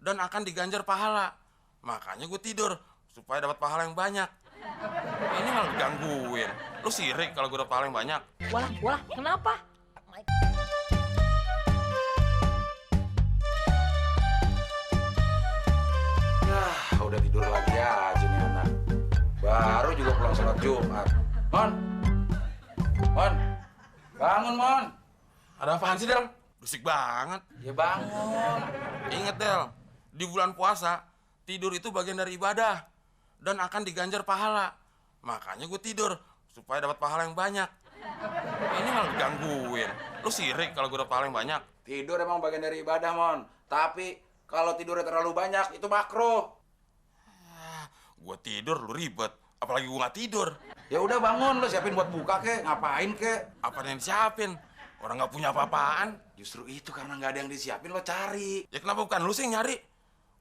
dan akan diganjar pahala. Makanya gue tidur supaya dapat pahala yang banyak. Ini malah digangguin. Lu sirik kalau gue dapat pahala yang banyak. Walah, kenapa? Udah tidur lagi aja nih anak. Baru juga pulang sholat Jumat. Mon, bangun Mon. Ada apaan sih, Del? Berisik banget. Ya bangun. Ingat, Del, di bulan puasa, tidur itu bagian dari ibadah dan akan diganjar pahala. Makanya gue tidur supaya dapat pahala yang banyak. Ini malah digangguin. Lu sirik kalau gue dapat pahala yang banyak. Tidur emang bagian dari ibadah Mon. Tapi kalau tidurnya terlalu banyak itu makruh. Gue tidur, lu ribet. Apalagi gue nggak tidur. Ya udah bangun, lu siapin buat buka kek, ngapain kek? Apa yang disiapin? Orang nggak punya apa-apaan. Justru itu karena nggak ada yang disiapin lo cari. Ya kenapa bukan lu sih yang nyari?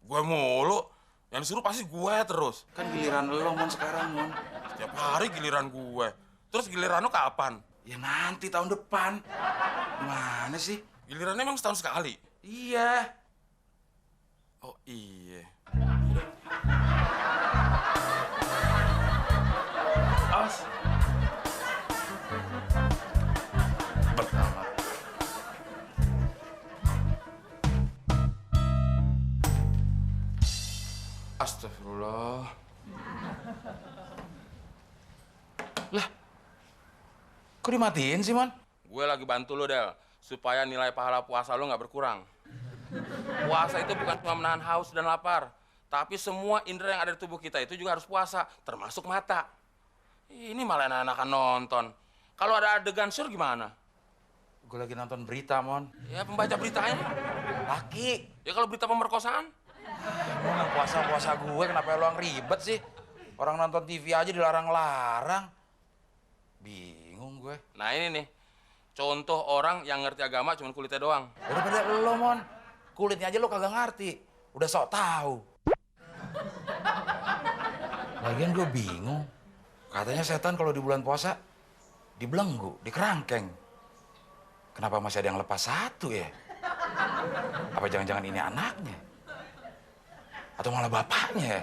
Gue mulu. Yang disuruh pasti gue terus. Kan giliran lo Mon sekarang Mon. Setiap hari giliran gue. Terus giliran lu kapan? Ya nanti tahun depan. Gimana sih? Gilirannya emang setahun sekali? Iya. Oh iya. Awas. Pertama. Astagfirullah. Lah, kok dimatiin sih, Mon? Gue lagi bantu lo, Del, supaya nilai pahala puasa lo nggak berkurang. Puasa itu bukan cuma menahan haus dan lapar, tapi semua indera yang ada di tubuh kita itu juga harus puasa, termasuk mata. Ini malah anak-anakan nonton. Kalau ada adegan sur gimana? Gue lagi nonton berita, Mon. Ya pembaca beritanya. Laki. Ya kalau berita pemerkosaan? Mon, yang puasa-puasa gue kenapa lo yang ribet sih? Orang nonton TV aja dilarang-larang. Bingung gue. Nah ini nih, contoh orang yang ngerti agama cuma kulitnya doang. Daripada lo, Mon. Kulitnya aja lo kagak ngerti. Udah sok tahu. Lagian gue bingung. Katanya setan kalau di bulan puasa dibelenggu, dikerangkeng. Kenapa masih ada yang lepas satu ya? Apa jangan-jangan ini anaknya? Atau malah bapaknya ya?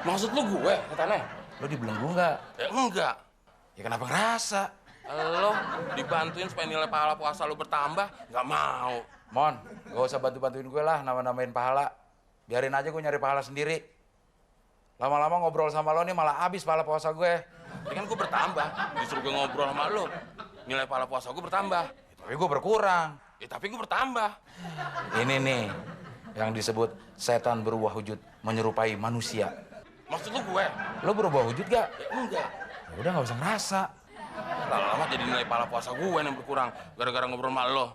Maksud lu gue, setannya? Lo dibelenggu nggak? Ya enggak. Ya kenapa ngerasa? Lo dibantuin supaya nilai pahala puasa lo bertambah, nggak mau. Mon, gak usah bantu-bantuin gue lah nama-namain pahala. Biarin aja gue nyari pahala sendiri. Lama-lama ngobrol sama lo nih malah habis pahala puasa gue. Ini kan gue bertambah, disuruh gue ngobrol sama lo. Nilai pahala puasa gue bertambah. Tapi gue berkurang. Ya tapi gue bertambah. Ini nih yang disebut setan berubah wujud menyerupai manusia. Maksud lu gue? Lo berubah wujud gak? Ya enggak. Ya udah nggak usah ngerasa. Lama-lama jadi nilai pahala puasa gue yang berkurang gara-gara ngobrol sama lo.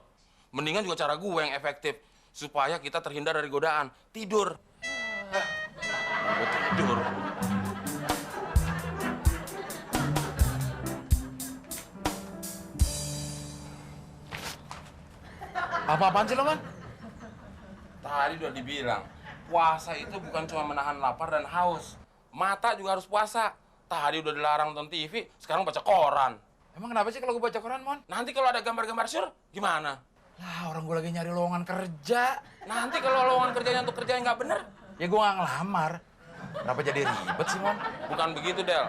Mendingan juga cara gue yang efektif supaya kita terhindar dari godaan. Tidur. Gue tidur. Apa-apaan sih lo, Man? Tadi udah dibilang, puasa itu bukan cuma menahan lapar dan haus. Mata juga harus puasa. Tadi udah dilarang nonton TV, sekarang baca koran. Emang kenapa sih kalau gue baca koran, Mon? Nanti kalau ada gambar-gambar sur, gimana? Lah, orang gue lagi nyari lowongan kerja. Nanti kalau lowongan kerjanya untuk kerja yang nggak bener, Ya gue nggak ngelamar. Kenapa jadi ribet sih, Mon? bukan begitu, Del.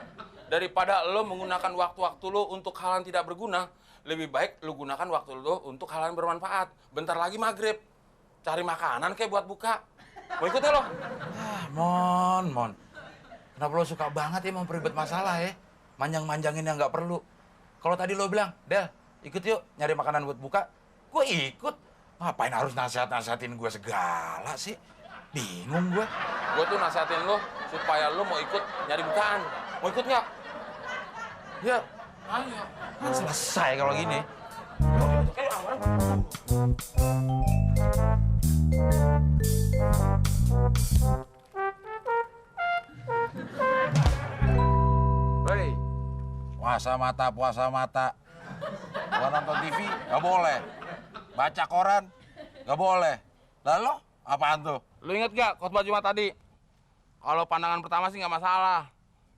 Daripada lo menggunakan waktu-waktu lo untuk hal yang tidak berguna, lebih baik lo gunakan waktu lo untuk hal yang bermanfaat. Bentar lagi maghrib. Cari makanan kayak buat buka. Mau ikut ya lo? Ah, Mon. Kenapa lo suka banget ya memperibet masalah ya? Manjang-manjangin yang nggak perlu. Kalau tadi lo bilang, Del, ikut yuk nyari makanan buat buka. Gue ikut. Ngapain harus nasihat-nasihatin gue segala sih? Bingung gue. Gue tuh nasihatin lo supaya lo mau ikut nyari bukaan. Mau ikut nggak? Ya, Ayo. kan selesai kalau gini. Hei, puasa mata. Gua nonton TV nggak boleh, baca koran nggak boleh. Lalu apaan tuh? Lo inget gak khotbah Jumat tadi? Kalau pandangan pertama sih nggak masalah.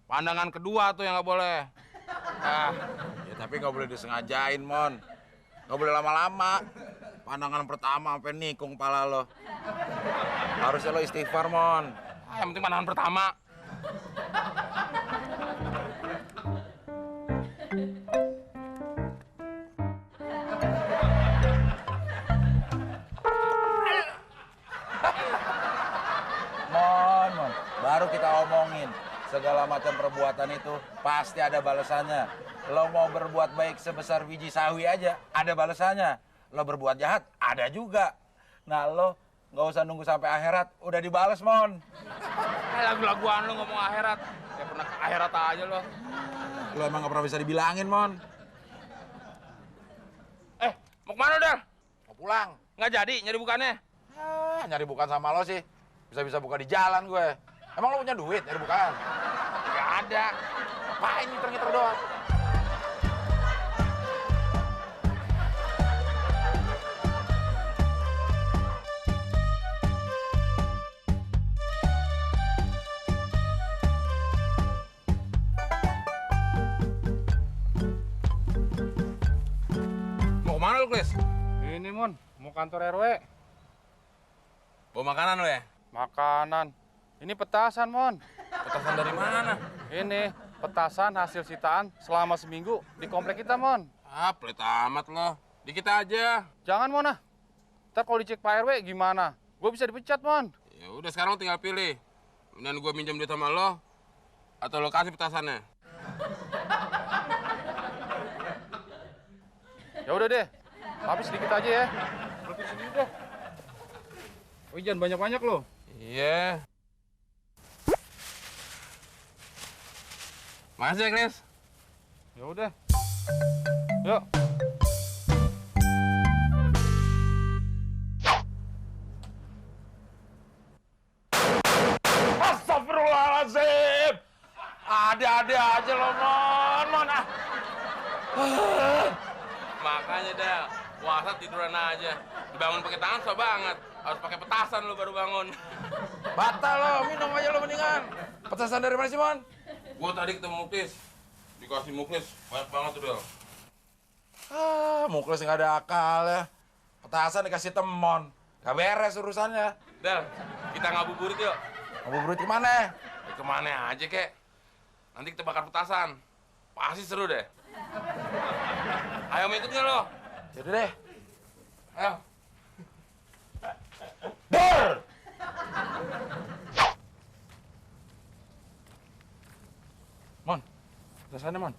Pandangan kedua tuh yang nggak boleh. Ah, ya tapi nggak boleh disengajain, Mon. Nggak boleh lama-lama. Pandangan pertama sampai nikung pala lo. Harusnya lo istighfar, Mon. Yang penting pandangan pertama. Mon. Baru kita omongin. Segala macam perbuatan itu pasti ada balasannya. Lo mau berbuat baik sebesar biji sawi aja, ada balasannya. Lo berbuat jahat, ada juga. Nah, lo nggak usah nunggu sampai akhirat, udah dibales, Mon. Lagu-laguan lo ngomong akhirat. Ya pernah ke akhirat aja lo. Lo emang nggak pernah bisa dibilangin, Mon. Mau kemana, Del? Mau pulang. Nggak jadi nyari bukannya? Nyari bukan sama lo sih. Bisa-bisa buka di jalan gue. Emang lo punya duit nyari bukaan? Nggak ada. Ngapain ngiter-ngiter doang? Mau kemana lu, Klis? Ini, Mon. Mau kantor RW. Bawa makanan lo ya? Makanan. Ini petasan, Mon. Petasan dari mana? Ini petasan hasil sitaan selama seminggu di komplek kita, Mon. Pelit amat lo. Dikit aja. Jangan, Mon, ah. Ntar kalau dicek Pak RW gimana? Gue bisa dipecat, Mon. Ya udah sekarang lo tinggal pilih. Kemudian gue minjem duit sama lo, atau lo kasih petasannya. Ya udah deh. Tapi sedikit aja ya. Berarti sedikit deh. Oh, jangan banyak-banyak loh. Iya. Makasih ya, Klis. Ya udah. Yuk. Astagfirullahaladzim. Ada-ada aja lo, Mon. Makanya, Del, puasa tiduran aja. Dibangun pakai tangan susah banget. Harus pakai petasan lo baru bangun. Batal lo, minum aja lo mendingan. Petasan dari mana sih, Mon? Gue tadi ketemu Muklis. Dikasih Muklis, banyak banget tuh, Del. Muklis nggak ada akal ya. Petasan dikasih temon. Gak beres urusannya. Del, kita ngabuburit yuk. Ngabuburit kemana? Kemana aja, kek. Nanti kita bakar petasan. Pasti seru deh. Ayo mau ikut nggak lo? Jadi deh. Ayo. Dor! Mon, petasannya, Mon.